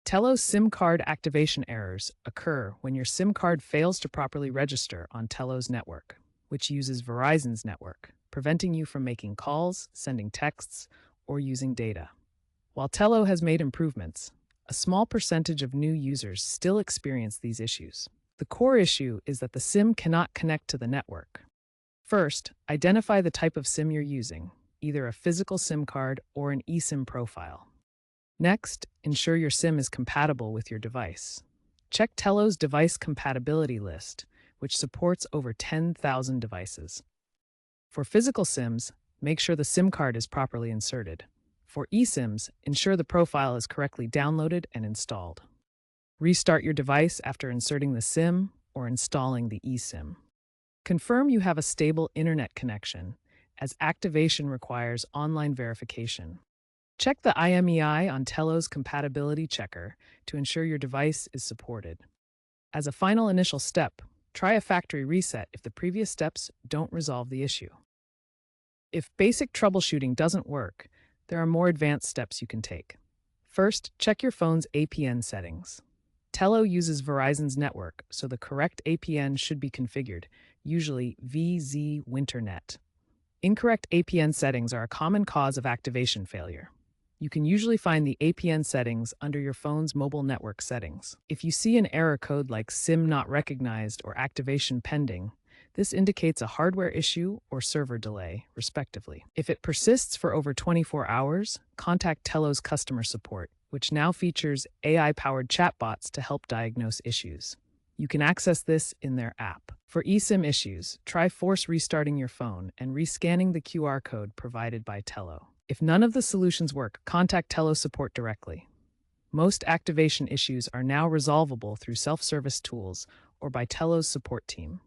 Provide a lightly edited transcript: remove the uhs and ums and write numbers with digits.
Tello SIM card activation errors occur when your SIM card fails to properly register on Tello's network, which uses Verizon's network, preventing you from making calls, sending texts, or using data. While Tello has made improvements, a small percentage of new users still experience these issues. The core issue is that the SIM cannot connect to the network. First, identify the type of SIM you're using, either a physical SIM card or an eSIM profile. Next, ensure your SIM is compatible with your device. Check Tello's device compatibility list, which supports over 10,000 devices. For physical SIMs, make sure the SIM card is properly inserted. For eSIMs, ensure the profile is correctly downloaded and installed. Restart your device after inserting the SIM or installing the eSIM. Confirm you have a stable internet connection, as activation requires online verification. Check the IMEI on Tello's compatibility checker to ensure your device is supported. As a final initial step, try a factory reset if the previous steps don't resolve the issue. If basic troubleshooting doesn't work, there are more advanced steps you can take. First, check your phone's APN settings. Tello uses Verizon's network, so the correct APN should be configured, usually VZ Winternet. Incorrect APN settings are a common cause of activation failure. You can usually find the APN settings under your phone's mobile network settings. If you see an error code like SIM not recognized or activation pending, this indicates a hardware issue or server delay, respectively. If it persists for over 24 hours, contact Tello's customer support, which now features AI-powered chatbots to help diagnose issues. You can access this in their app. For eSIM issues, try force restarting your phone and rescanning the QR code provided by Tello. If none of the solutions work, contact Tello support directly. Most activation issues are now resolvable through self-service tools or by Tello's support team.